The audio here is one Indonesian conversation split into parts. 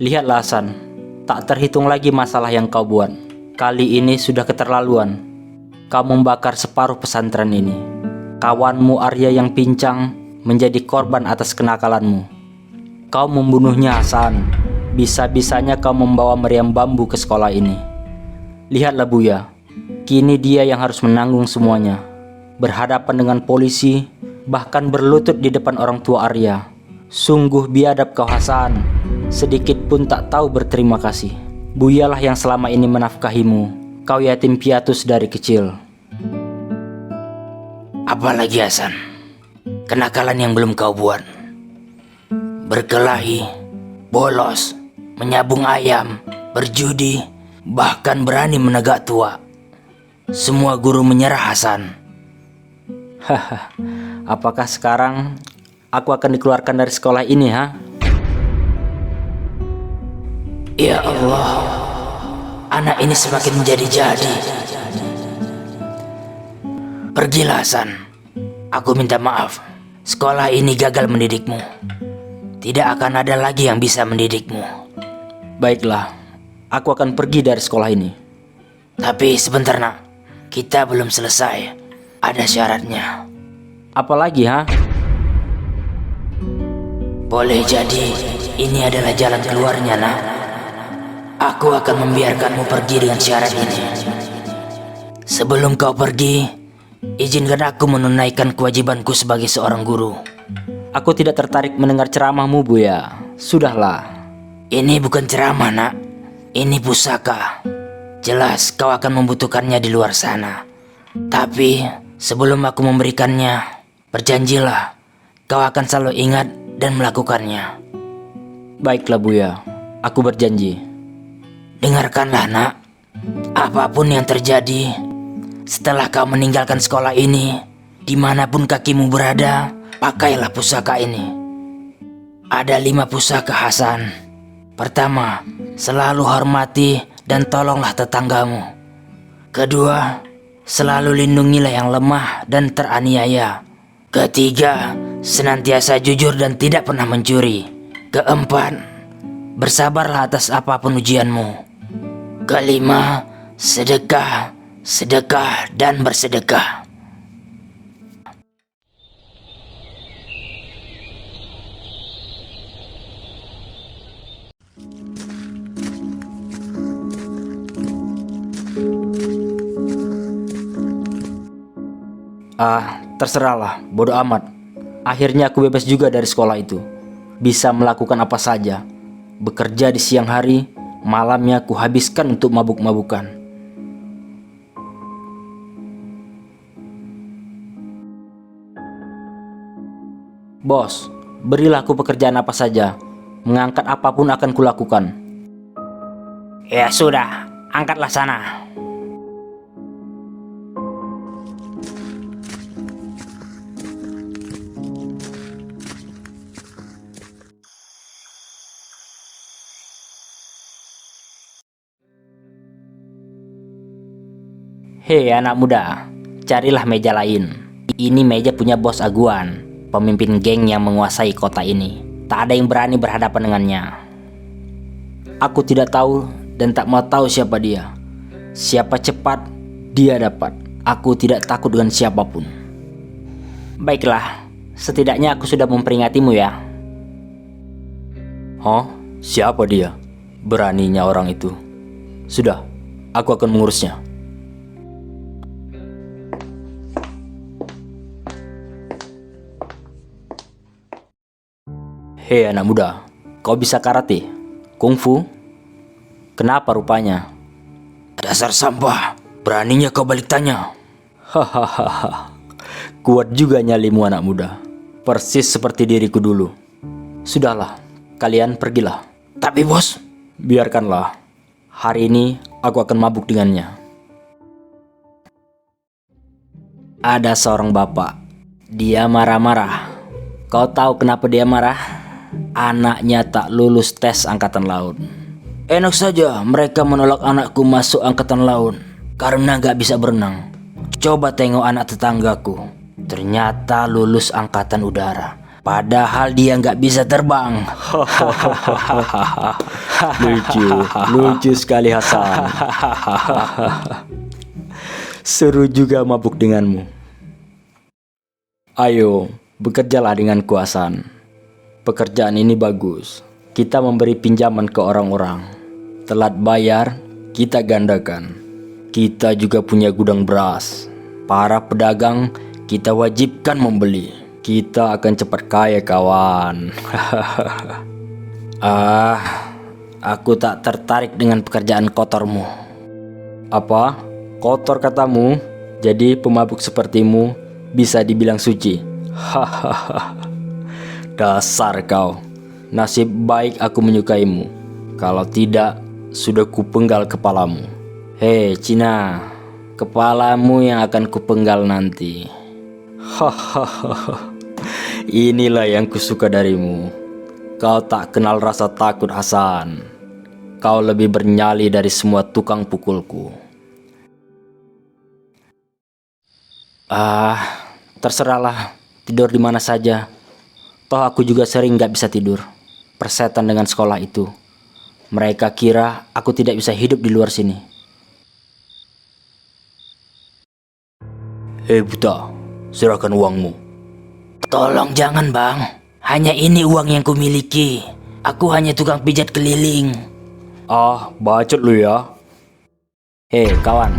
Lihatlah Hasan, tak terhitung lagi masalah yang kau buat. Kali ini sudah keterlaluan. Kau membakar separuh pesantren ini. Kawanmu Arya yang pincang menjadi korban atas kenakalanmu. Kau membunuhnya Hasan. Bisa-bisanya kau membawa meriam bambu ke sekolah ini. Lihatlah Buya, kini dia yang harus menanggung semuanya. Berhadapan dengan polisi, bahkan berlutut di depan orang tua Arya. Sungguh biadab kau Hasan, sedikit pun tak tahu berterima kasih. Buyalah yang selama ini menafkahimu. Kau yatim piatu dari kecil. Apalagi Hasan, kenakalan yang belum kau buat. Berkelahi, bolos, menyabung ayam, berjudi, bahkan berani menegak tua. Semua guru menyerah Hasan. Haha, apakah sekarang aku akan dikeluarkan dari sekolah ini, ha? Ya Allah, anak ini semakin menjadi-jadi. Pergilah Hasan, aku minta maaf. Sekolah ini gagal mendidikmu. Tidak akan ada lagi yang bisa mendidikmu. Baiklah, aku akan pergi dari sekolah ini. Tapi sebentar nak, kita belum selesai. Ada syaratnya. Apalagi, ha? Boleh jadi ini adalah jalan keluarnya nak. Aku akan membiarkanmu pergi dengan syarat ini. Sebelum kau pergi, izinkan aku menunaikan kewajibanku sebagai seorang guru. Aku tidak tertarik mendengar ceramahmu, Buya. Sudahlah. Ini bukan ceramah nak, ini pusaka. Jelas kau akan membutuhkannya di luar sana. Tapi sebelum aku memberikannya, berjanjilah kau akan selalu ingat dan melakukannya. Baiklah Buya, aku berjanji. Dengarkanlah nak, apapun yang terjadi setelah kau meninggalkan sekolah ini, dimanapun kakimu berada, pakailah pusaka ini. Ada 5 pusaka Hasan. Pertama, selalu hormati dan tolonglah tetanggamu. Kedua, selalu lindungilah yang lemah dan teraniaya. Ketiga, senantiasa jujur dan tidak pernah mencuri. Keempat, bersabarlah atas apapun ujianmu. Kelima, sedekah, sedekah dan bersedekah. Terserahlah, bodoh amat. Akhirnya aku bebas juga dari sekolah itu. Bisa melakukan apa saja. Bekerja di siang hari, malamnya aku habiskan untuk mabuk-mabukan. Bos, berilah aku pekerjaan apa saja. Mengangkat apapun akan kulakukan. Ya sudah, angkatlah sana. Hei anak muda, carilah meja lain. Ini meja punya bos Aguan, pemimpin geng yang menguasai kota ini. Tak ada yang berani berhadapan dengannya. Aku tidak tahu dan tak mau tahu siapa dia. Siapa cepat, dia dapat. Aku tidak takut dengan siapapun. Baiklah, setidaknya aku sudah memperingatimu ya. Hah? Siapa dia? Beraninya orang itu. Sudah, aku akan mengurusnya. Hei anak muda, kau bisa karate? Kungfu? Kenapa rupanya? Dasar sampah, beraninya kau balik tanya. Hahaha, kuat juga nyalimu anak muda. Persis seperti diriku dulu. Sudahlah, kalian pergilah. Tapi bos, Biarkanlah. Hari ini aku akan mabuk dengannya. Ada seorang bapak. Dia marah-marah. Kau tahu kenapa dia marah? Anaknya tak lulus tes angkatan laut. enak saja mereka menolak anakku masuk angkatan laut karena gak bisa berenang. Coba tengok anak tetanggaku, ternyata lulus angkatan udara. Padahal dia nggak bisa terbang. Lucu sekali Hasan. Seru juga mabuk denganmu. Ayo, bekerjalah denganku Hasan. Pekerjaan ini bagus. Kita memberi pinjaman ke orang-orang. Telat bayar, kita gandakan. Kita juga punya gudang beras. Para pedagang kita wajibkan membeli. Kita akan cepat kaya kawan. Aku tak tertarik dengan pekerjaan kotormu. Apa? Kotor katamu? Jadi pemabuk sepertimu bisa dibilang suci? Dasar kau. Nasib baik aku menyukaimu. Kalau tidak, sudah kupenggal kepalamu. Hei Cina, kepalamu yang akan kupenggal nanti. Inilah yang kusuka darimu. Kau tak kenal rasa takut Hasan. Kau lebih bernyali dari semua tukang pukulku. Terserahlah, tidur di mana saja. Toh aku juga sering gak bisa tidur. Persetan dengan sekolah itu. Mereka kira aku tidak bisa hidup di luar sini. Hei buta, serahkan uangmu. Tolong jangan bang. Hanya ini uang yang kumiliki. Aku hanya tukang pijat keliling. Bacot lu ya. Hei kawan,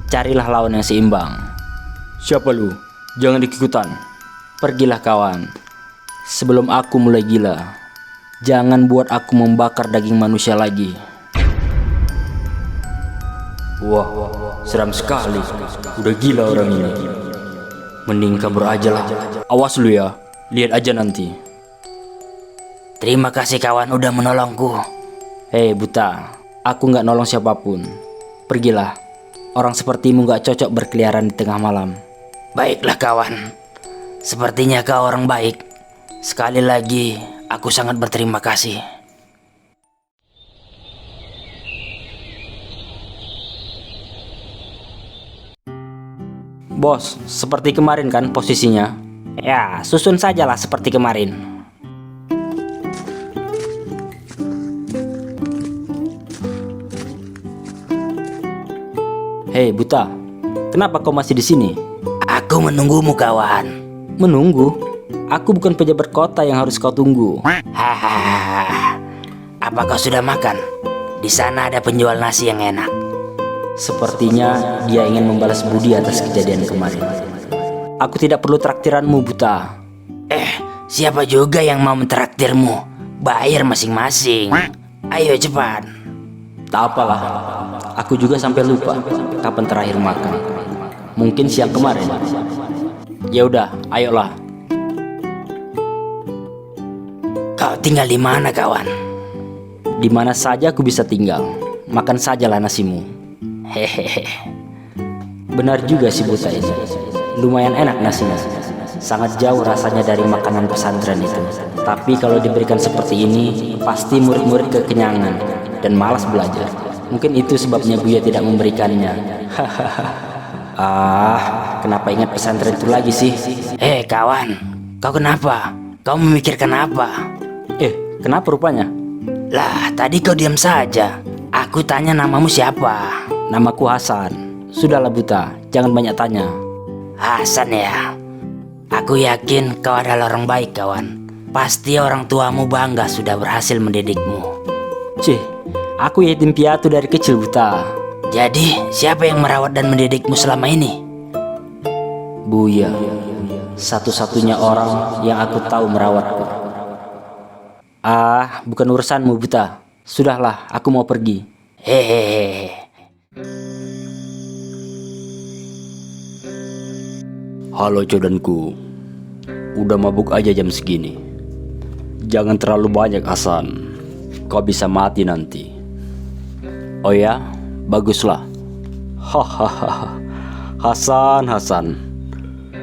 carilah lawan yang seimbang. Siapa lu? Jangan ikut-ikutan. Pergilah kawan, sebelum aku mulai gila. Jangan buat aku membakar daging manusia lagi. Wah, seram sekali. Udah gila orang ini. Mending kabur aja lah. Awas lu ya, lihat aja nanti. Terima kasih kawan udah menolongku. Hei buta, aku gak nolong siapapun. Pergilah, orang sepertimu gak cocok berkeliaran di tengah malam. Baiklah kawan, sepertinya kau orang baik. Sekali lagi, aku sangat berterima kasih. Bos, seperti kemarin kan posisinya? Ya, susun sajalah seperti kemarin. Hei buta, kenapa kau masih di sini? Aku menunggumu kawan. Menunggu? Aku bukan pejabat kota yang harus kau tunggu. Hahaha. Apa kau sudah makan? Di sana ada penjual nasi yang enak. Sepertinya dia ingin membalas budi atas kejadian kemarin. Aku tidak perlu traktiranmu buta. Siapa juga yang mau mentraktirmu? Bayar masing-masing. Ayo cepat. Tak apalah, aku juga sampai lupa kapan terakhir makan. Mungkin siang kemarin. Ya udah, ayolah. Kau tinggal di mana kawan? Di mana saja aku bisa tinggal. Makan sajalah nasimu. Hehehe. Benar juga si buta ini. Lumayan enak nasinya. Sangat jauh rasanya dari makanan pesantren itu. Tapi kalau diberikan seperti ini, pasti murid-murid kekenyangan dan malas belajar. Mungkin itu sebabnya Buya tidak memberikannya. Kenapa ingat pesantren itu lagi sih? Hei kawan, kau kenapa? Kau memikirkan apa? Kenapa rupanya? Lah, tadi kau diam saja. Aku tanya namamu siapa? Namaku Hasan. Sudahlah buta, jangan banyak tanya. Hasan ya? Aku yakin kau adalah orang baik kawan. Pasti orang tuamu bangga sudah berhasil mendidikmu. Aku yatim piatu dari kecil buta. Jadi siapa yang merawat dan mendidikmu selama ini? Buya, satu-satunya orang yang aku tahu merawatku. Bukan urusanmu buta. Sudahlah, aku mau pergi. Hehehe. Halo codanku, udah mabuk aja jam segini. Jangan terlalu banyak Hasan, kau bisa mati nanti. Oh ya, baguslah. Hahaha. Hasan,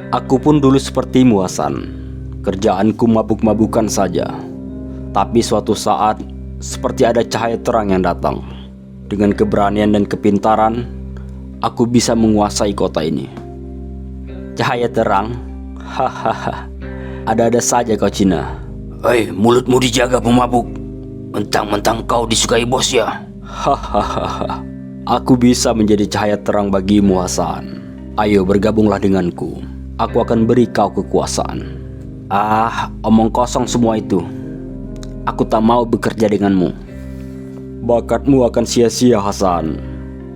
aku pun dulu sepertimu Hasan. Kerjaanku mabuk-mabukan saja. Tapi suatu saat seperti ada cahaya terang yang datang. Dengan keberanian dan kepintaran, aku bisa menguasai kota ini. Cahaya terang? Hahaha. Ada-ada saja kau Cina. Hei, mulutmu dijaga pemabuk. Mentang-mentang kau disukai bos ya. Hahaha. Aku bisa menjadi cahaya terang bagimu Hasan. Ayo bergabunglah denganku. Aku akan beri kau kekuasaan. Omong kosong semua itu. Aku tak mau bekerja denganmu. Bakatmu akan sia-sia Hasan.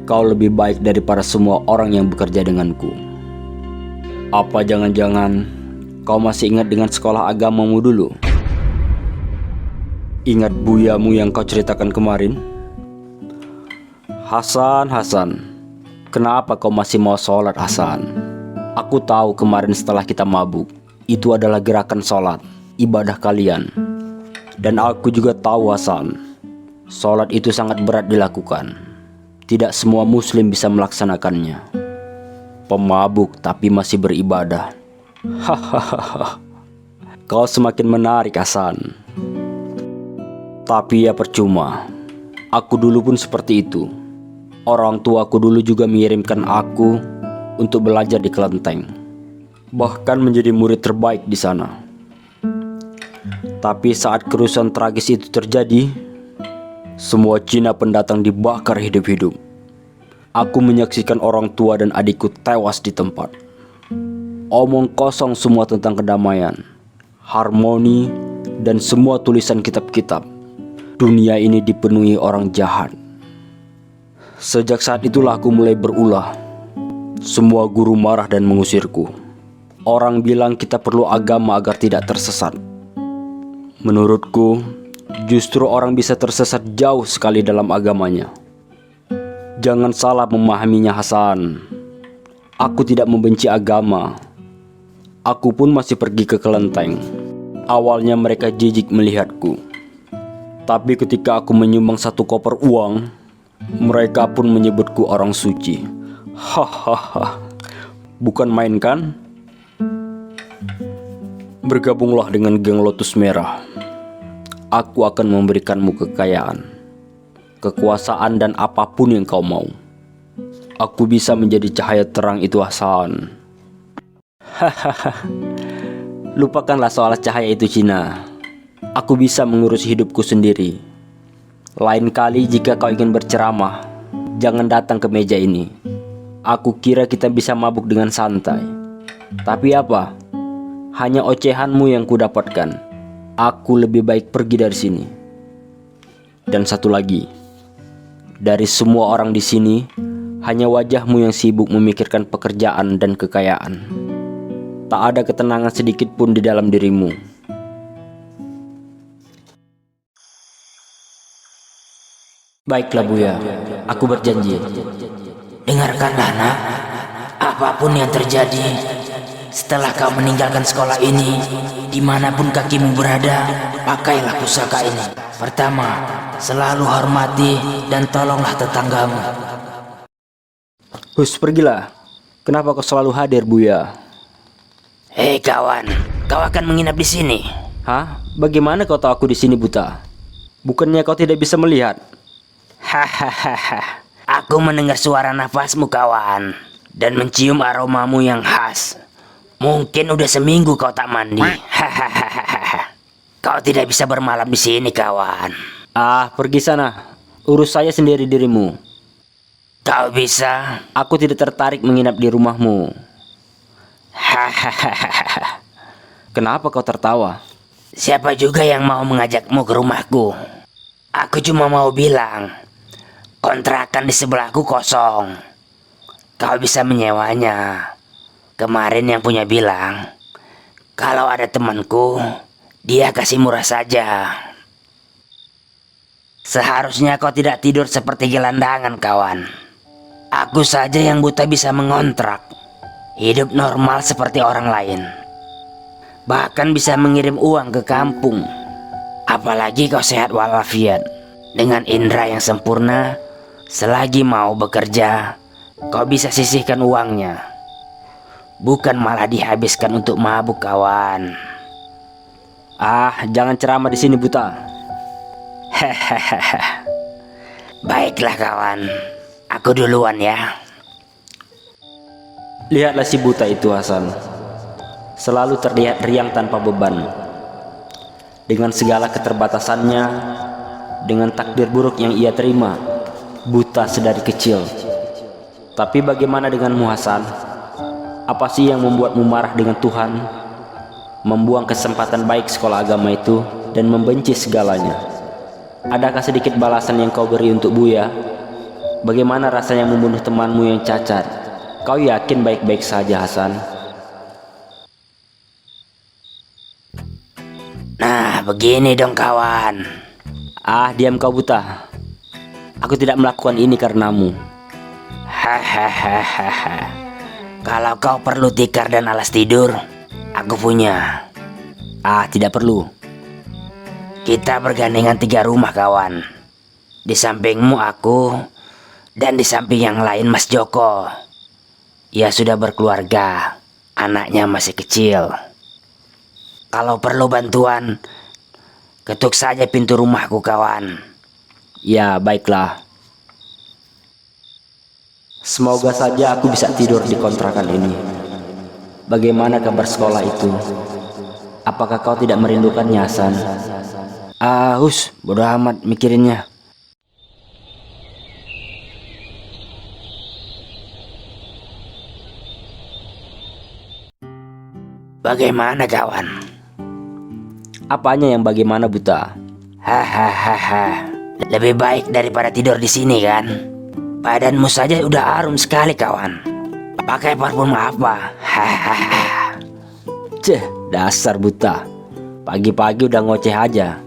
Kau lebih baik daripada semua orang yang bekerja denganku. Apa jangan-jangan kau masih ingat dengan sekolah agamamu dulu? Ingat buyamu yang kau ceritakan kemarin? Hasan, kenapa kau masih mau sholat Hasan? Aku tahu kemarin setelah kita mabuk, itu adalah gerakan sholat, ibadah kalian. Dan aku juga tahu Hasan, sholat itu sangat berat dilakukan. Tidak semua muslim bisa melaksanakannya. Pemabuk tapi masih beribadah. Hahaha. Kau semakin menarik Hasan. Tapi ya percuma. Aku dulu pun seperti itu. Orang tuaku dulu juga mengirimkan aku untuk belajar di kelenteng. Bahkan menjadi murid terbaik di sana. Tapi saat kerusuhan tragis itu terjadi, semua Cina pendatang dibakar hidup-hidup. Aku menyaksikan orang tua dan adikku tewas di tempat. Omong kosong semua tentang kedamaian, harmoni, dan semua tulisan kitab-kitab. Dunia ini dipenuhi orang jahat. Sejak saat itulah aku mulai berulah. Semua guru marah dan mengusirku. Orang bilang kita perlu agama agar tidak tersesat. Menurutku, justru orang bisa tersesat jauh sekali dalam agamanya. Jangan salah memahaminya Hasan. Aku tidak membenci agama. Aku pun masih pergi ke kelenteng. Awalnya mereka jijik melihatku. Tapi ketika aku menyumbang 1 koper uang, mereka pun menyebutku orang suci. Hahaha. Bukan main kan? Bergabunglah dengan geng Lotus Merah. Aku akan memberikanmu kekayaan, kekuasaan dan apapun yang kau mau. Aku bisa menjadi cahaya terang itu Hasan. Hahaha. Lupakanlah soal cahaya itu Cina. Aku bisa mengurus hidupku sendiri. Lain kali jika kau ingin berceramah, jangan datang ke meja ini. Aku kira kita bisa mabuk dengan santai. Tapi apa? Hanya ocehanmu yang kudapatkan. Aku lebih baik pergi dari sini. Dan satu lagi, dari semua orang di sini, hanya wajahmu yang sibuk memikirkan pekerjaan dan kekayaan. Tak ada ketenangan sedikit pun di dalam dirimu. Baiklah Buya, aku berjanji. Dengarkanlah nak, apapun yang terjadi setelah kau meninggalkan sekolah ini, dimanapun kakimu berada, pakailah pusaka ini. Pertama, selalu hormati dan tolonglah tetanggamu. Pergilah. Kenapa kau selalu hadir Buya? Hei kawan, kau akan menginap di sini. Hah? Bagaimana kau tahu aku di sini buta? Bukannya kau tidak bisa melihat? Hahaha. Aku mendengar suara nafasmu kawan, dan mencium aromamu yang khas. Mungkin udah seminggu kau tak mandi. Hahaha. Kau tidak bisa bermalam di sini kawan. Pergi sana. Urus saya sendiri dirimu. Kau bisa. Aku tidak tertarik menginap di rumahmu. Hahaha. Kenapa kau tertawa? Siapa juga yang mau mengajakmu ke rumahku? Aku cuma mau bilang, kontrakan di sebelahku kosong. Kau bisa menyewanya. Kemarin yang punya bilang, kalau ada temanku, dia kasih murah saja. Seharusnya kau tidak tidur seperti gelandangan kawan. Aku saja yang buta bisa mengontrak. Hidup normal seperti orang lain. Bahkan bisa mengirim uang ke kampung. Apalagi kau sehat walafiat. Dengan indera yang sempurna, selagi mau bekerja, kau bisa sisihkan uangnya. Bukan malah dihabiskan untuk mabuk kawan. Jangan ceramah di sini buta. Hehehe. Baiklah kawan, aku duluan ya. Lihatlah si buta itu Hasan. selalu terlihat riang tanpa beban. Dengan segala keterbatasannya, dengan takdir buruk yang ia terima, buta sedari kecil. Tapi bagaimana denganmu, Hasan? Apa sih yang membuatmu marah dengan Tuhan, membuang kesempatan baik sekolah agama itu, dan membenci segalanya? Adakah sedikit balasan yang kau beri untuk Buya? Bagaimana rasanya membunuh temanmu yang cacat? Kau yakin baik-baik saja, Hasan? Nah, begini dong kawan. Ah, diam kau buta. Aku tidak melakukan ini karenamu. Hahaha. Kalau kau perlu tikar dan alas tidur, aku punya. Ah, tidak perlu. Kita bergandengan 3 rumah kawan. Di sampingmu aku, dan di samping yang lain Mas Joko. Ia sudah berkeluarga, anaknya masih kecil. Kalau perlu bantuan, ketuk saja pintu rumahku kawan. Ya, baiklah. Semoga saja aku bisa tidur di kontrakan ini. Bagaimana kabar sekolah itu? Apakah kau tidak merindukannya, Hasan? Bodo amat mikirinnya. Bagaimana kawan? Apanya yang bagaimana, buta? Hahaha. Lebih baik daripada tidur di sini kan? Badanmu saja udah harum sekali kawan. Pakai parfum apa? Hahaha. Ceh, dasar buta. Pagi-pagi udah ngoceh aja.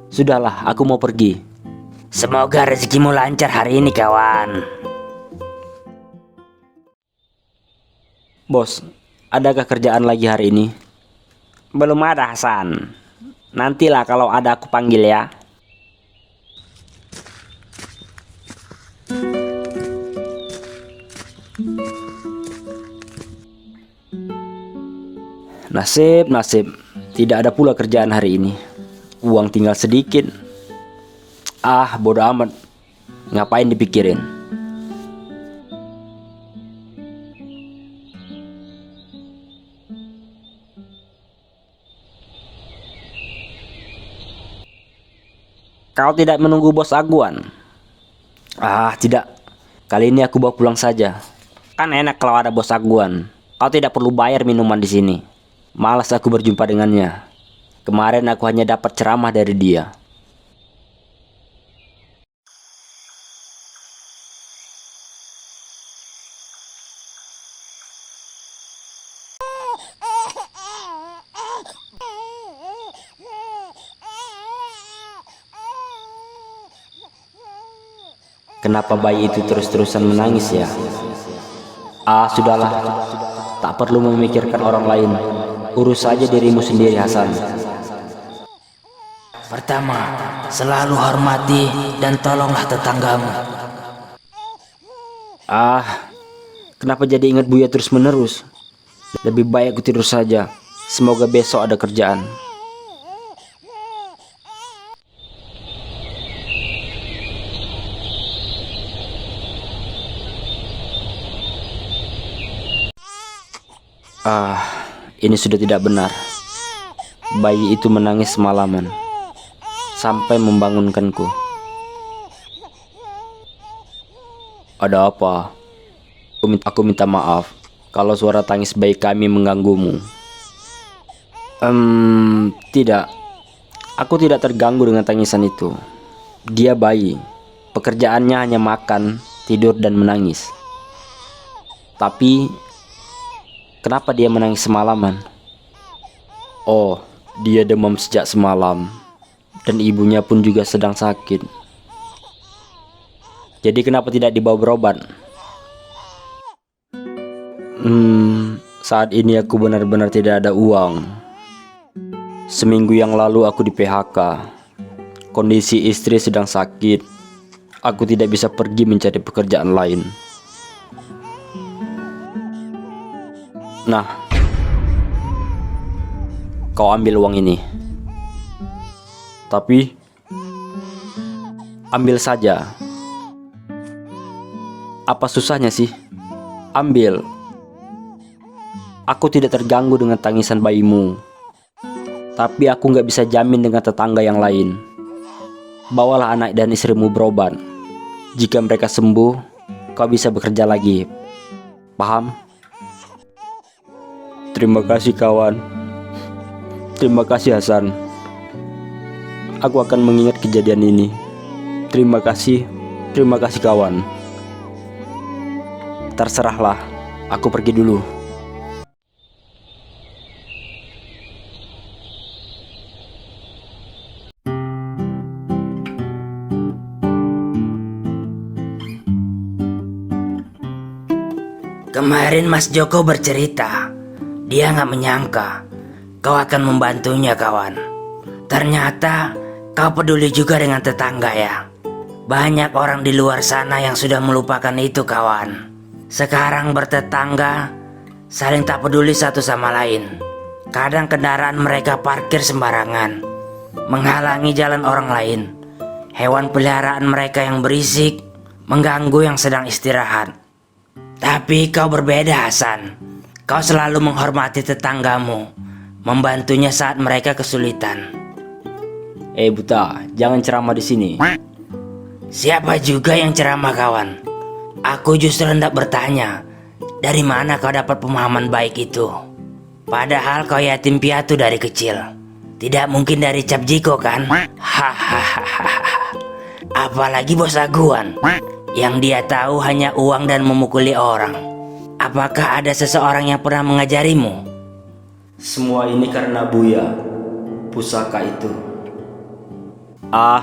Sudahlah, aku mau pergi. Semoga rezekimu lancar hari ini kawan. Bos, adakah kerjaan lagi hari ini? Belum ada Hasan. Nantilah kalau ada aku panggil ya. Nasib, tidak ada pula kerjaan hari ini. Uang tinggal sedikit. Ah, bodo amat. Ngapain dipikirin? Kau tidak menunggu bos Aguan? Ah, tidak. Kali ini aku bawa pulang saja. Kan enak kalau ada bos Aguan. Kau tidak perlu bayar minuman di sini. Malas aku berjumpa dengannya. Kemarin aku hanya dapat ceramah dari dia. Kenapa bayi itu terus-terusan menangis ya? Ah, sudahlah. Tak perlu memikirkan orang lain. Urus saja dirimu sendiri, Hasan. Pertama, selalu hormati dan tolonglah tetanggamu. Ah, kenapa jadi ingat Buya terus-menerus? Lebih baik aku tidur saja. Semoga besok ada kerjaan. Ah, ini sudah tidak benar. Bayi itu menangis semalaman sampai membangunkanku. Ada apa? Aku minta maaf kalau suara tangis bayi kami mengganggumu. Tidak. Aku tidak terganggu dengan tangisan itu. Dia bayi. Pekerjaannya hanya makan, tidur, dan menangis. Tapi kenapa dia menangis semalaman? Oh, dia demam sejak semalam. Dan ibunya pun juga sedang sakit. Jadi kenapa tidak dibawa berobat? Saat ini aku benar-benar tidak ada uang. Seminggu yang lalu aku di PHK. Kondisi istri sedang sakit. Aku tidak bisa pergi mencari pekerjaan lain. Nah, kau ambil uang ini. Tapi ambil saja. Apa susahnya sih? Ambil. Aku tidak terganggu dengan tangisan bayimu. Tapi aku nggak bisa jamin dengan tetangga yang lain. Bawalah anak dan istrimu berobat. Jika mereka sembuh, kau bisa bekerja lagi. Paham? Terima kasih kawan. Terima kasih Hasan. Aku akan mengingat kejadian ini. Terima kasih kawan. Terserahlah, aku pergi dulu. Kemarin Mas Joko bercerita, dia nggak menyangka kau akan membantunya kawan. Ternyata kau peduli juga dengan tetangga ya. Banyak orang di luar sana yang sudah melupakan itu kawan. Sekarang bertetangga, saling tak peduli satu sama lain. Kadang kendaraan mereka parkir sembarangan, menghalangi jalan orang lain. Hewan peliharaan mereka yang berisik, mengganggu yang sedang istirahat. Tapi kau berbeda Hasan. Kau selalu menghormati tetanggamu, membantunya saat mereka kesulitan. Buta, jangan ceramah di sini. Siapa juga yang ceramah kawan? Aku justru hendak bertanya, dari mana kau dapat pemahaman baik itu? Padahal kau yatim piatu dari kecil. Tidak mungkin dari Cap Jiko kan? Hahaha. Apalagi bos Aguan, yang dia tahu hanya uang dan memukuli orang. Apakah ada seseorang yang pernah mengajarimu? Semua ini karena Buya, pusaka itu.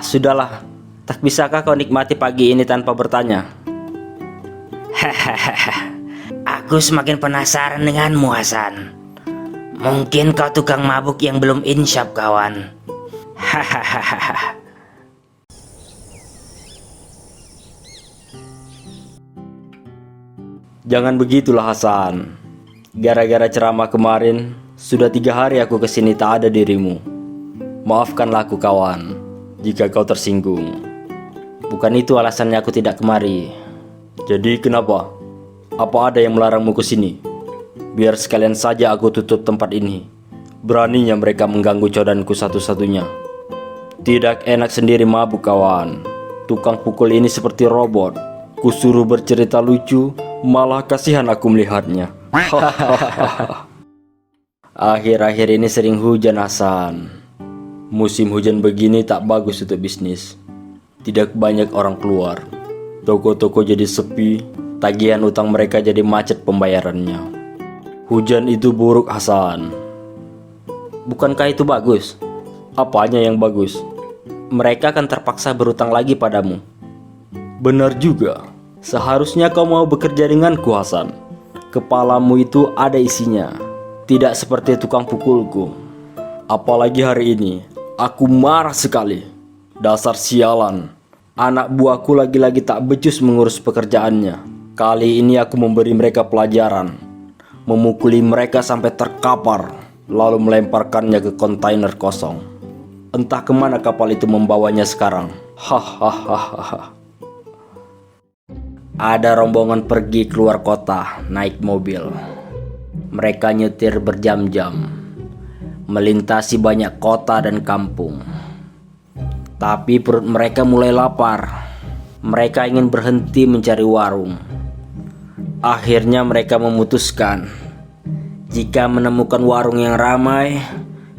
Sudahlah. Tak bisakah kau nikmati pagi ini tanpa bertanya? Aku semakin penasaran denganmu Hasan. Mungkin kau tukang mabuk yang belum insyaf kawan. Jangan begitulah Hasan. Gara-gara ceramah kemarin, sudah 3 hari aku kesini tak ada dirimu. Maafkanlah aku kawan, jika kau tersinggung. Bukan itu alasannya aku tidak kemari. Jadi kenapa? Apa ada yang melarangmu ke sini? Biar sekalian saja aku tutup tempat ini. Beraninya mereka mengganggu codanku satu-satunya. Tidak enak sendiri mabuk kawan. Tukang pukul ini seperti robot. Kusuruh bercerita lucu, malah kasihan aku melihatnya. Akhir-akhir ini sering hujan Hasan. Musim hujan begini tak bagus untuk bisnis. Tidak banyak orang keluar. Toko-toko jadi sepi. Tagihan utang mereka jadi macet pembayarannya. Hujan itu buruk Hasan. Bukankah itu bagus? Apanya yang bagus? Mereka akan terpaksa berutang lagi padamu. Benar juga. Seharusnya kau mau bekerja denganku Hasan. Kepalamu itu ada isinya. Tidak seperti tukang pukulku. Apalagi hari ini, aku marah sekali. Dasar sialan. Anak buahku lagi-lagi tak becus mengurus pekerjaannya. Kali ini aku memberi mereka pelajaran. Memukuli mereka sampai terkapar, lalu melemparkannya ke kontainer kosong. Entah kemana kapal itu membawanya sekarang. Hahaha. Ada rombongan pergi keluar kota naik mobil. Mereka nyetir berjam-jam, melintasi banyak kota dan kampung. Tapi perut mereka mulai lapar. Mereka ingin berhenti mencari warung. Akhirnya mereka memutuskan, jika menemukan warung yang ramai,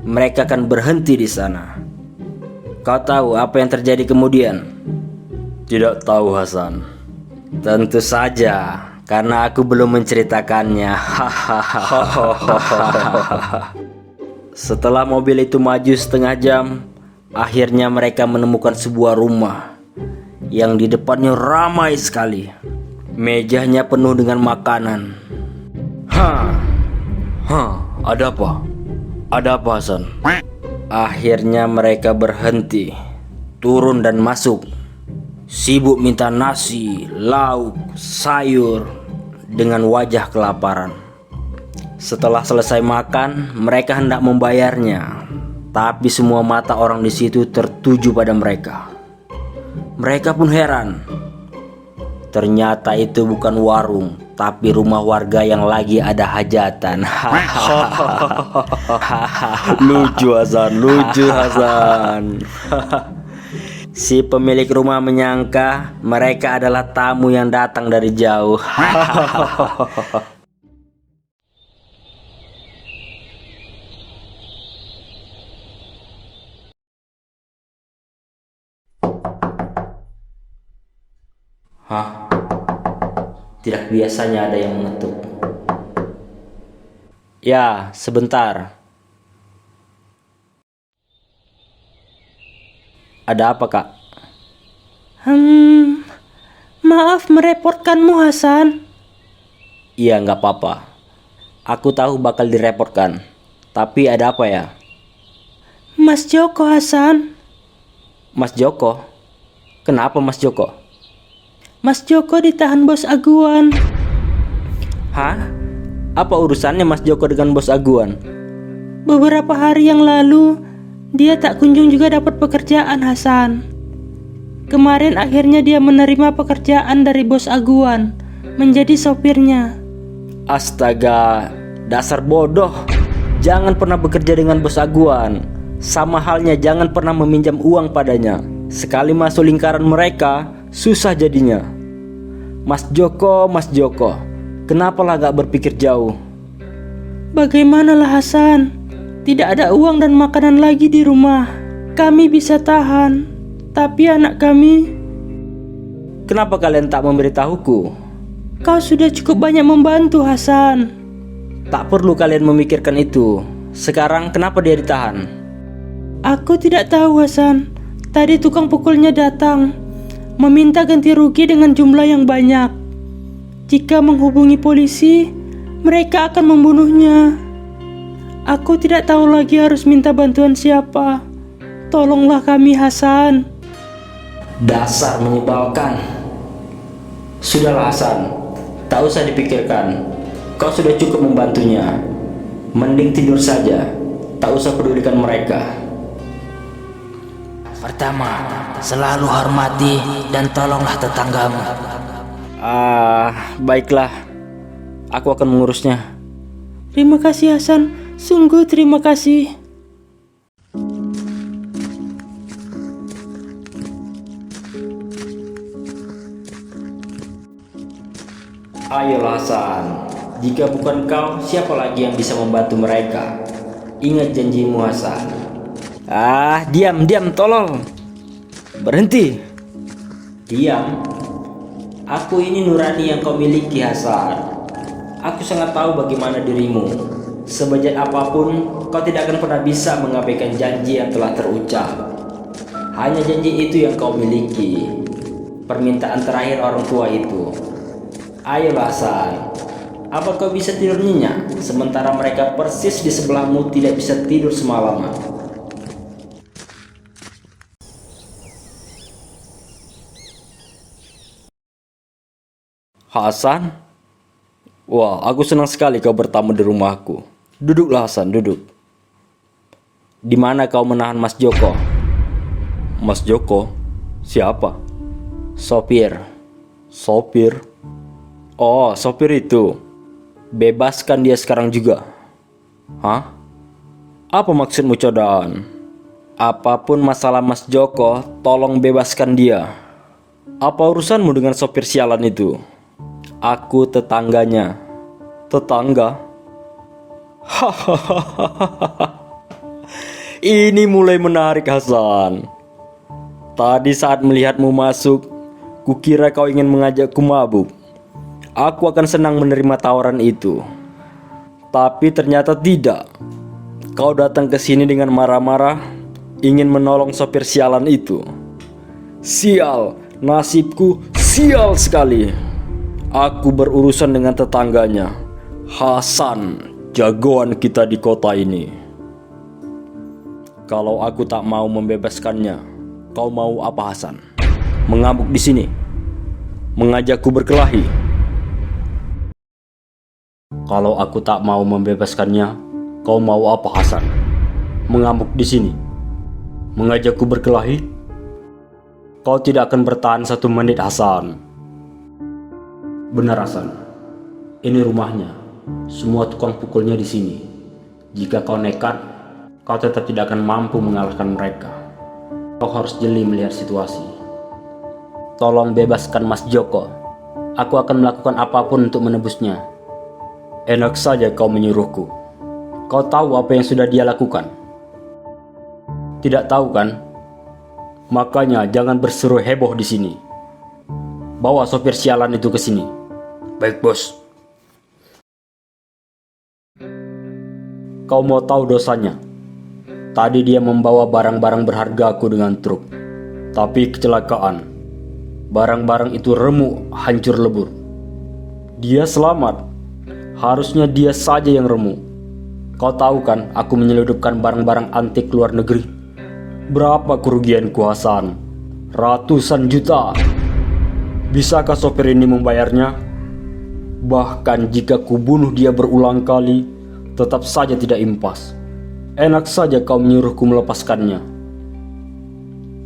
mereka akan berhenti di sana. Kau tahu apa yang terjadi kemudian? Tidak tahu Hasan. Tentu saja, karena aku belum menceritakannya. Setelah mobil itu maju setengah jam, akhirnya mereka menemukan sebuah rumah yang di depannya ramai sekali. Mejanya penuh dengan makanan. Ada apa? Ada apa Hasan? Akhirnya mereka berhenti, turun dan masuk. Sibuk minta nasi, lauk, sayur dengan wajah kelaparan. Setelah selesai makan, mereka hendak membayarnya. Tapi semua mata orang di situ tertuju pada mereka. Mereka pun heran. Ternyata itu bukan warung, tapi rumah warga yang lagi ada hajatan. Lucu Hasan, lucu Hasan. Si pemilik rumah menyangka mereka adalah tamu yang datang dari jauh. Hah? Tidak biasanya ada yang mengetuk. Ya, sebentar. Ada apa, Kak? Maaf merepotkanmu, Hasan. Iya, nggak apa-apa. Aku tahu bakal direpotkan. Tapi ada apa ya? Mas Joko, Hasan. Mas Joko? Kenapa Mas Joko? Mas Joko ditahan bos Aguan. Hah? Apa urusannya Mas Joko dengan bos Aguan? Beberapa hari yang lalu, dia tak kunjung juga dapat pekerjaan, Hasan. Kemarin akhirnya dia menerima pekerjaan dari bos Aguan, menjadi sopirnya. Astaga, dasar bodoh. Jangan pernah bekerja dengan bos Aguan. Sama halnya jangan pernah meminjam uang padanya. Sekali masuk lingkaran mereka, susah jadinya. Mas Joko, kenapalah gak berpikir jauh? Bagaimanalah, Hasan? Tidak ada uang dan makanan lagi di rumah. Kami bisa tahan, tapi anak kami... Kenapa kalian tak memberitahuku? Kau sudah cukup banyak membantu, Hasan. Tak perlu kalian memikirkan itu. Sekarang kenapa dia ditahan? Aku tidak tahu, Hasan. Tadi tukang pukulnya datang, meminta ganti rugi dengan jumlah yang banyak. Jika menghubungi polisi, mereka akan membunuhnya. Aku tidak tahu lagi harus minta bantuan siapa. Tolonglah kami, Hasan. Dasar menyebalkan. Sudahlah Hasan, tak usah dipikirkan. Kau sudah cukup membantunya. Mending tidur saja. Tak usah pedulikan mereka. Pertama, selalu hormati dan tolonglah tetanggamu. Baiklah. Aku akan mengurusnya. Terima kasih, Hasan. Sungguh terima kasih. Ayolah Hasan. Jika bukan kau, siapa lagi yang bisa membantu mereka? Ingat janjimu Hasan. Diam, tolong. Berhenti. Diam. Aku ini nurani yang kau miliki Hasan. Aku sangat tahu bagaimana dirimu. Sebejat apapun, kau tidak akan pernah bisa mengabaikan janji yang telah terucap. Hanya janji itu yang kau miliki. Permintaan terakhir orang tua itu. Ayolah Hasan. Apa kau bisa tidur nyenyak, sementara mereka persis di sebelahmu tidak bisa tidur semalaman? Hasan? Wah, aku senang sekali kau bertamu di rumahku. Duduklah Hasan, duduk. Di mana kau menahan Mas Joko? Mas Joko? Siapa? Sopir. Sopir? Oh, sopir itu. Bebaskan dia sekarang juga. Hah? Apa maksudmu, Codan? Apapun masalah Mas Joko, tolong bebaskan dia. Apa urusanmu dengan sopir sialan itu? Aku tetangganya. Tetangga? Hahaha. Ini mulai menarik Hasan. Tadi saat melihatmu masuk, kukira kau ingin mengajakku mabuk. Aku akan senang menerima tawaran itu. Tapi ternyata tidak. Kau datang ke sini dengan marah-marah, ingin menolong sopir sialan itu. Sial, nasibku sial sekali. Aku berurusan dengan tetangganya, Hasan, jagoan kita di kota ini. Kalau aku tak mau membebaskannya, kau mau apa Hasan? Mengamuk di sini? Mengajakku berkelahi? Kalau aku tak mau membebaskannya, kau mau apa Hasan? Mengamuk di sini? Mengajakku berkelahi? Kau tidak akan bertahan 1 menit Hasan. Benar Hasan, Ini rumahnya. Semua tukang pukulnya di sini. Jika kau nekat, kau tetap tidak akan mampu mengalahkan mereka. Kau harus jeli melihat situasi. Tolong bebaskan Mas Joko. Aku akan melakukan apapun untuk menebusnya. Enak saja kau menyuruhku. Kau tahu apa yang sudah dia lakukan? Tidak tahu kan? Makanya jangan berseru heboh di sini. Bawa sopir sialan itu ke sini. Baik, bos. Kau mau tahu dosanya? Tadi dia membawa barang-barang berharga aku dengan truk. Tapi kecelakaan. Barang-barang itu remuk, hancur lebur. Dia selamat. Harusnya dia saja yang remuk. Kau tahu kan aku menyelundupkan barang-barang antik luar negeri? Berapa kerugianku, Hasan? Ratusan juta. Bisakah sopir ini membayarnya? Bahkan jika kubunuh dia berulang kali, tetap saja tidak impas. Enak saja kau menyuruhku melepaskannya.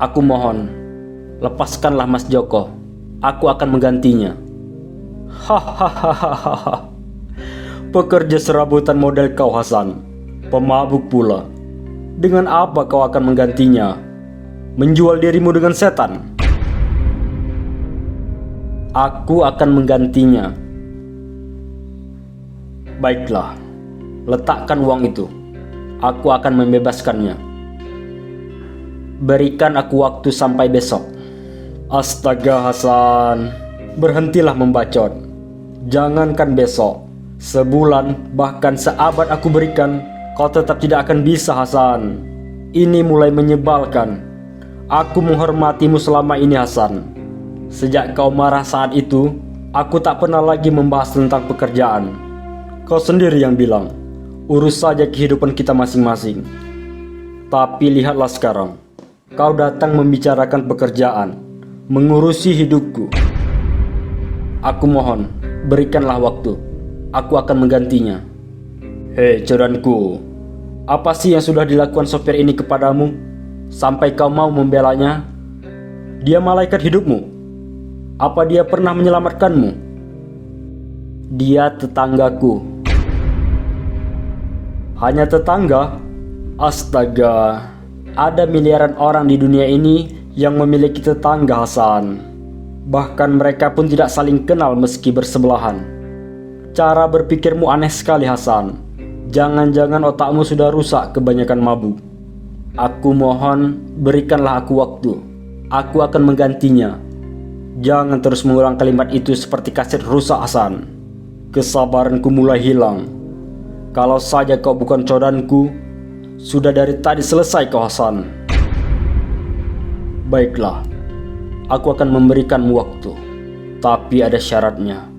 Aku mohon, lepaskanlah Mas Joko. Aku akan menggantinya. Hahaha. Pekerja serabutan model kau, Hasan. Pemabuk pula. Dengan apa kau akan menggantinya? Menjual dirimu dengan setan? Aku akan menggantinya. Baiklah, letakkan uang itu. Aku akan membebaskannya. Berikan aku waktu sampai besok. Astaga, Hasan. Berhentilah membacot. Jangankan besok, sebulan, bahkan seabad aku berikan, kau tetap tidak akan bisa, Hasan. Ini mulai menyebalkan. Aku menghormatimu selama ini, Hasan. Sejak kau marah saat itu, aku tak pernah lagi membahas tentang pekerjaan. Kau sendiri yang bilang, urus saja kehidupan kita masing-masing. Tapi lihatlah sekarang, kau datang membicarakan pekerjaan, mengurusi hidupku. Aku mohon, berikanlah waktu. Aku akan menggantinya. Hei, codanku, apa sih yang sudah dilakukan sopir ini kepadamu sampai kau mau membelanya? Dia malaikat hidupmu. Apa dia pernah menyelamatkanmu? Dia tetanggaku. Hanya tetangga? Astaga, ada miliaran orang di dunia ini yang memiliki tetangga, Hasan. Bahkan mereka pun tidak saling kenal meski bersebelahan. Cara berpikirmu aneh sekali, Hasan. Jangan-jangan otakmu sudah rusak kebanyakan mabuk. Aku mohon, berikanlah aku waktu. Aku akan menggantinya. Jangan terus mengulang kalimat itu seperti kaset rusak, Hasan. Kesabaranku mulai hilang. Kalau saja kau bukan codanku, sudah dari tadi selesai kau, Hasan. Baiklah, aku akan memberikanmu waktu. Tapi ada syaratnya.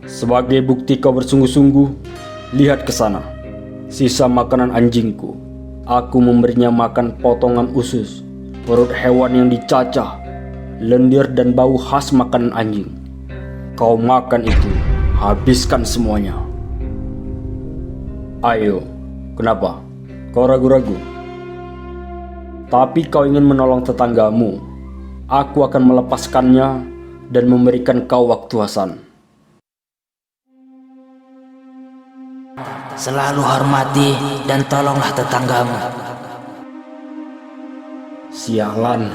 Sebagai bukti kau bersungguh-sungguh, lihat ke sana. Sisa makanan anjingku. Aku memberinya makan potongan usus, perut hewan yang dicacah, lendir dan bau khas makanan anjing. Kau makan itu, habiskan semuanya. Ayo, kenapa? Kau ragu-ragu? Tapi kau ingin menolong tetanggamu. Aku akan melepaskannya dan memberikan kau waktu, Hasan. Selalu hormati dan tolonglah tetanggamu. Sialan.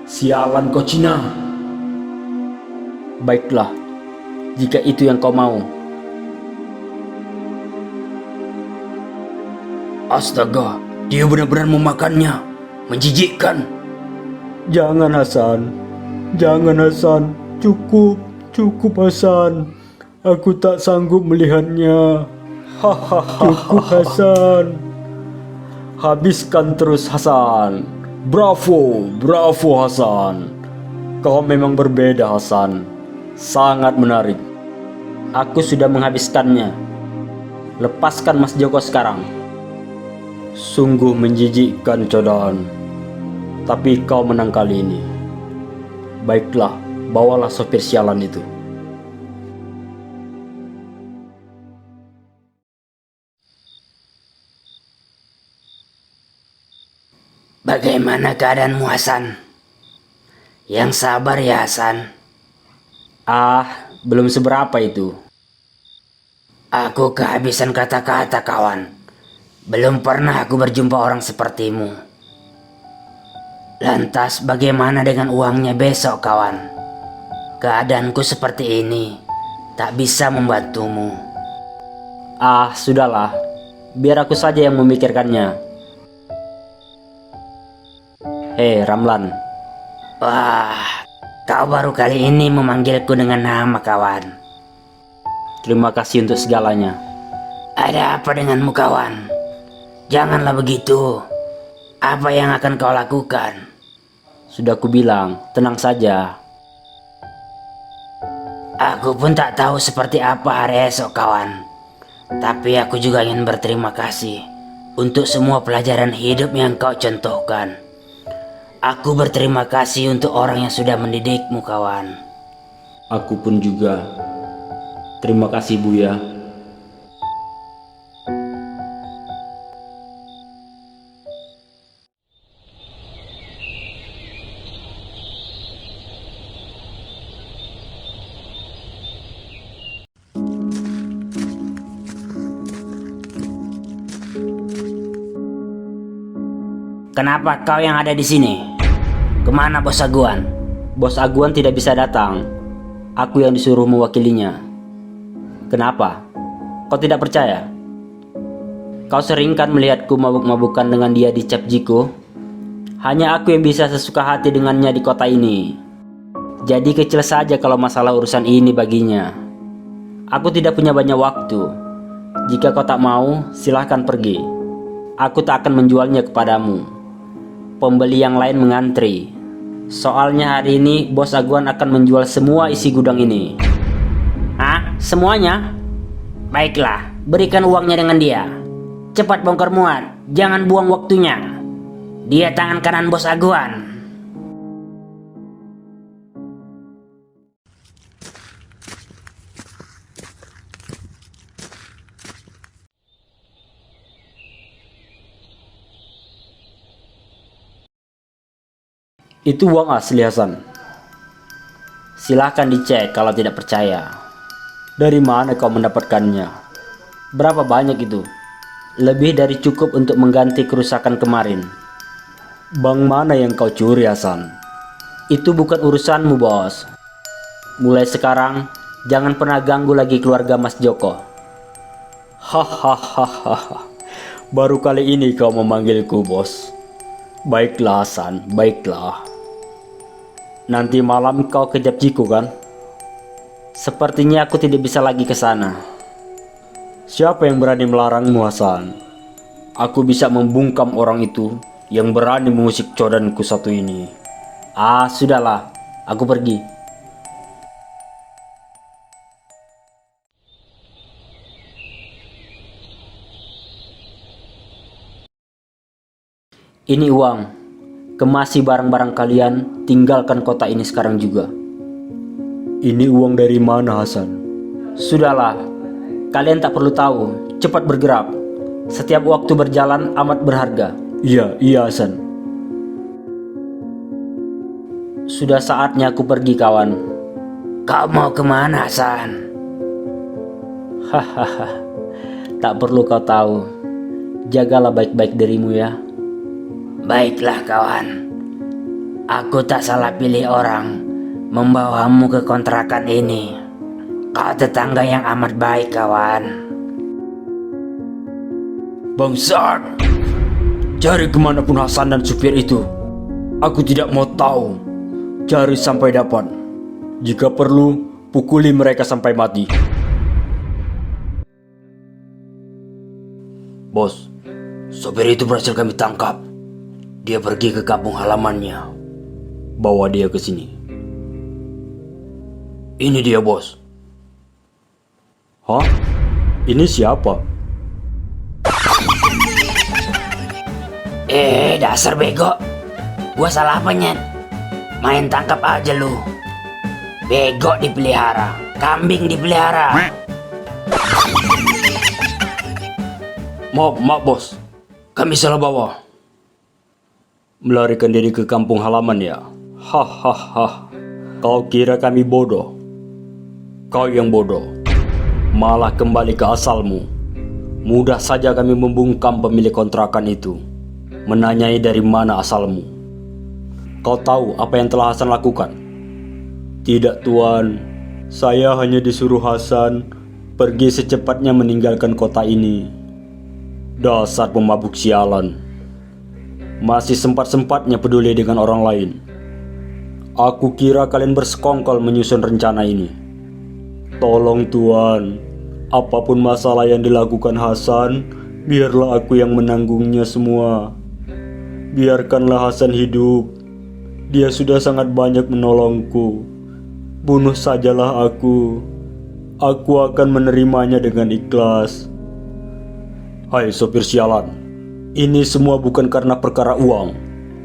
Sialan kau, Cina. Baiklah, jika itu yang kau mau. Astaga, dia benar-benar memakannya. Menjijikkan. Jangan, Hasan. Jangan, Hasan. Cukup Hasan. Aku tak sanggup melihatnya. Cukup, Hasan. Habiskan terus, Hasan. Bravo Hasan. Kau memang berbeda, Hasan. Sangat menarik. Aku sudah menghabiskannya. Lepaskan Mas Joko sekarang. Sungguh menjijikkan, codan. Tapi kau menang kali ini. Baiklah, bawalah sopir sialan itu. Bagaimana keadaanmu, Hasan? Yang sabar ya, Hasan. Belum seberapa itu. Aku kehabisan kata-kata, kawan. Belum pernah aku berjumpa orang sepertimu. Lantas bagaimana dengan uangnya besok, kawan? Keadaanku seperti ini, tak bisa membantumu. Ah, sudahlah. Biar aku saja yang memikirkannya. Hei, Ramlan. Wah, kau baru kali ini memanggilku dengan nama, kawan. Terima kasih untuk segalanya. Ada apa denganmu, kawan? Janganlah begitu. Apa yang akan kau lakukan? Sudah kubilang, tenang saja. Aku pun tak tahu seperti apa hari esok, kawan. Tapi aku juga ingin berterima kasih untuk semua pelajaran hidup yang kau contohkan. Aku berterima kasih untuk orang yang sudah mendidikmu, kawan. Aku pun juga. Terima kasih, Buya. Kenapa kau yang ada di sini? Kemana Bos Aguan? Bos Aguan tidak bisa datang. Aku yang disuruh mewakilinya. Kenapa? Kau tidak percaya? Kau sering kan melihatku mabuk-mabukan dengan dia di Cap Jiko? Hanya aku yang bisa sesuka hati dengannya di kota ini. Jadi kecil saja kalau masalah urusan ini baginya. Aku tidak punya banyak waktu. Jika kau tak mau, silahkan pergi. Aku tak akan menjualnya kepadamu. Pembeli yang lain mengantri. Soalnya hari ini Bos Aguan akan menjual semua isi gudang ini. Hah? Semuanya? Baiklah, berikan uangnya dengan dia. Cepat bongkar muat, jangan buang waktunya. Dia tangan kanan Bos Aguan. Itu uang asli, Hasan. Silahkan dicek kalau tidak percaya. Dari mana kau mendapatkannya? Berapa banyak itu? Lebih dari cukup untuk mengganti kerusakan kemarin. Bank mana yang kau curi, Hasan? Itu bukan urusanmu, bos. Mulai sekarang, jangan pernah ganggu lagi keluarga Mas Joko. Hahaha. Baru kali ini kau memanggilku, bos. Baiklah, Hasan, baiklah. Nanti malam kau ke Cap Jiko kan? Sepertinya aku tidak bisa lagi ke sana. Siapa yang berani melarangmu, Hasan? Aku bisa membungkam orang itu yang berani mengusik codanku satu ini. Ah, sudahlah. Aku pergi. Ini uang. Kemasi barang-barang kalian, tinggalkan kota ini sekarang juga. Ini uang dari mana, Hasan? Sudahlah, kalian tak perlu tahu. Cepat bergerak. Setiap waktu berjalan amat berharga. Iya, Hasan. Sudah saatnya aku pergi, kawan. Kau mau kemana, Hasan? Hahaha. Tak perlu kau tahu. Jagalah baik-baik dirimu ya. Baiklah, kawan. Aku tak salah pilih orang membawamu ke kontrakan ini. Kau tetangga yang amat baik, kawan. Bangsat! Cari kemanapun Hasan dan supir itu. Aku tidak mau tahu. Cari sampai dapat. Jika perlu, pukuli mereka sampai mati. Bos, sopir itu berhasil kami tangkap. Dia pergi ke kampung halamannya. Bawa dia ke sini. Ini dia, bos. Hah? Ini siapa? Dasar bego. Gua salah apa, Nyet? Main tangkap aja lu. Bego dipelihara, kambing dipelihara. Maaf bos. Kami salah bawa. Melarikan diri ke kampung halaman ya? Hahaha. Kau kira kami bodoh? Kau yang bodoh. malah kembali ke asalmu. Mudah saja kami membungkam pemilik kontrakan itu, menanyai dari mana asalmu. Kau tahu apa yang telah Hasan lakukan? Tidak, Tuan. Saya hanya disuruh Hasan pergi secepatnya meninggalkan kota ini. Dasar pemabuk sialan. Masih sempat-sempatnya peduli dengan orang lain. Aku kira kalian bersekongkol menyusun rencana ini. Tolong Tuan, apapun masalah yang dilakukan Hasan, biarlah aku yang menanggungnya semua. Biarkanlah Hasan hidup. Dia sudah sangat banyak menolongku. Bunuh sajalah aku. Aku akan menerimanya dengan ikhlas. Hai sopir sialan, ini semua bukan karena perkara uang.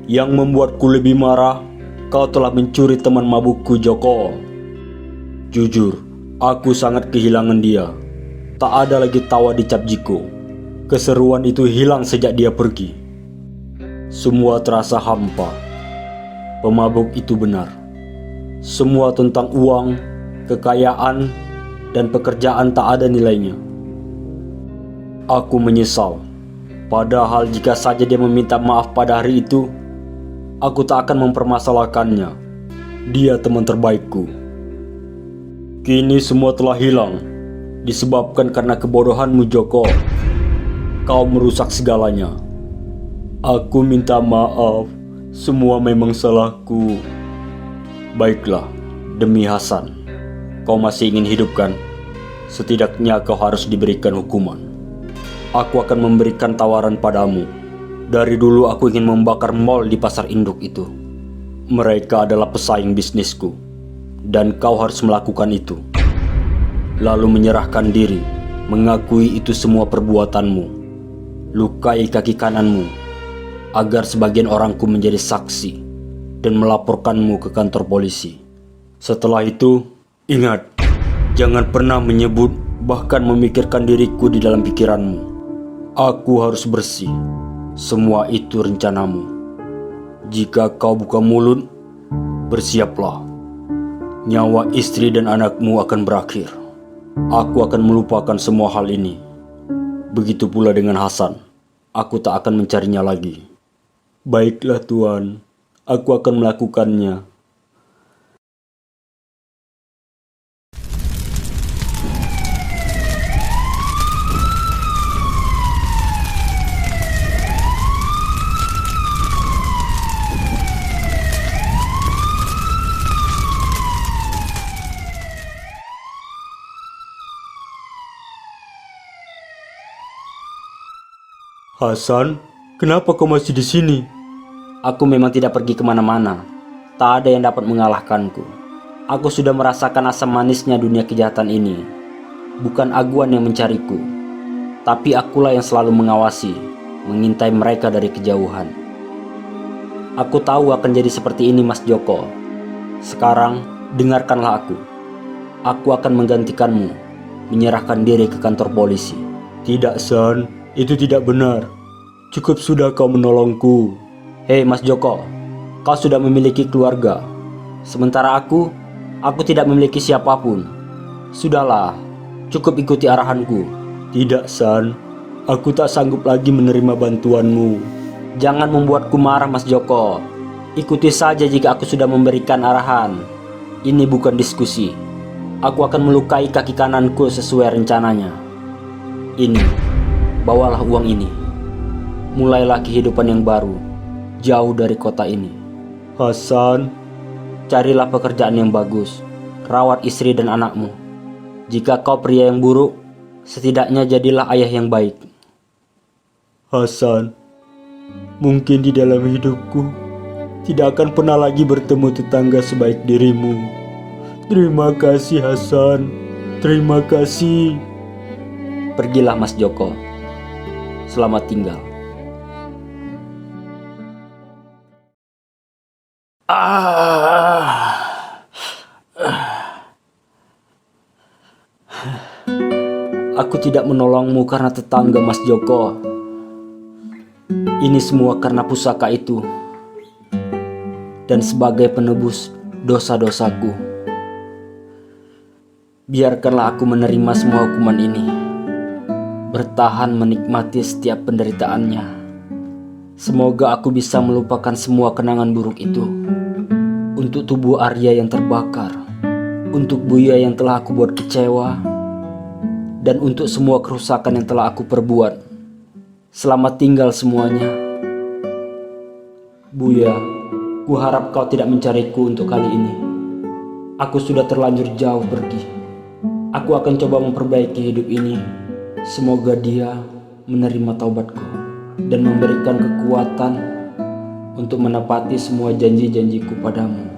Yang membuatku lebih marah, kau telah mencuri teman mabukku Joko. Jujur, aku sangat kehilangan dia. Tak ada lagi tawa di Cap Jiko. Keseruan itu hilang sejak dia pergi. Semua terasa hampa. Pemabuk itu benar. Semua tentang uang, kekayaan, dan pekerjaan tak ada nilainya. Aku menyesal. Padahal jika saja dia meminta maaf pada hari itu, aku tak akan mempermasalahkannya. Dia teman terbaikku. Kini semua telah hilang, disebabkan karena kebodohanmu Joko. Kau merusak segalanya. Aku minta maaf. Semua memang salahku. Baiklah, demi Hasan. Kau masih ingin hidup kan? Setidaknya kau harus diberikan hukuman. Aku akan memberikan tawaran padamu. Dari dulu aku ingin membakar mall di pasar induk itu. Mereka adalah pesaing bisnisku. Dan kau harus melakukan itu. Lalu menyerahkan diri, mengakui itu semua perbuatanmu. Lukai kaki kananmu, agar sebagian orangku menjadi saksi dan melaporkanmu ke kantor polisi. Setelah itu, ingat, jangan pernah menyebut bahkan memikirkan diriku di dalam pikiranmu. Aku harus bersih. Semua itu rencanamu. Jika kau buka mulut, bersiaplah. Nyawa istri dan anakmu akan berakhir. Aku akan melupakan semua hal ini. Begitu pula dengan Hasan. Aku tak akan mencarinya lagi. Baiklah Tuan, aku akan melakukannya. Hasan, kenapa kau masih di sini? Aku memang tidak pergi kemana-mana. Tak ada yang dapat mengalahkanku. Aku sudah merasakan asam manisnya dunia kejahatan ini. Bukan Aguan yang mencariku, tapi akulah yang selalu mengawasi, mengintai mereka dari kejauhan. Aku tahu akan jadi seperti ini Mas Joko. Sekarang, dengarkanlah aku. Aku akan menggantikanmu, menyerahkan diri ke kantor polisi. Tidak, San. Itu tidak benar. Cukup sudah kau menolongku. Hei Mas Joko, kau sudah memiliki keluarga. Sementara aku tidak memiliki siapapun. Sudahlah, cukup ikuti arahanku. Tidak, San. Aku tak sanggup lagi menerima bantuanmu. Jangan membuatku marah Mas Joko. Ikuti saja jika aku sudah memberikan arahan. Ini bukan diskusi. Aku akan melukai kaki kananku sesuai rencananya. Ini, bawalah uang ini. Mulailah kehidupan yang baru, jauh dari kota ini. Hasan, Carilah pekerjaan yang bagus. Rawat istri dan anakmu. Jika kau pria yang buruk, setidaknya jadilah ayah yang baik. Hasan, mungkin di dalam hidupku tidak akan pernah lagi bertemu tetangga sebaik dirimu. Terima kasih Hasan. Terima kasih. Pergilah Mas Joko. Selamat tinggal. Aku tidak menolongmu karena tetangga Mas Joko. Ini semua karena pusaka itu. Dan sebagai penebus dosa-dosaku. Biarkanlah aku menerima semua hukuman ini. Bertahan menikmati setiap penderitaannya. Semoga aku bisa melupakan semua kenangan buruk itu. Untuk tubuh Arya yang terbakar, untuk Buya yang telah aku buat kecewa, dan untuk semua kerusakan yang telah aku perbuat. Selamat tinggal semuanya. Buya, ku harap kau tidak mencariku untuk kali ini. Aku sudah terlanjur jauh pergi. Aku akan coba memperbaiki hidup ini. Semoga Dia menerima taubatku dan memberikan kekuatan untuk menepati semua janji-janjiku padamu.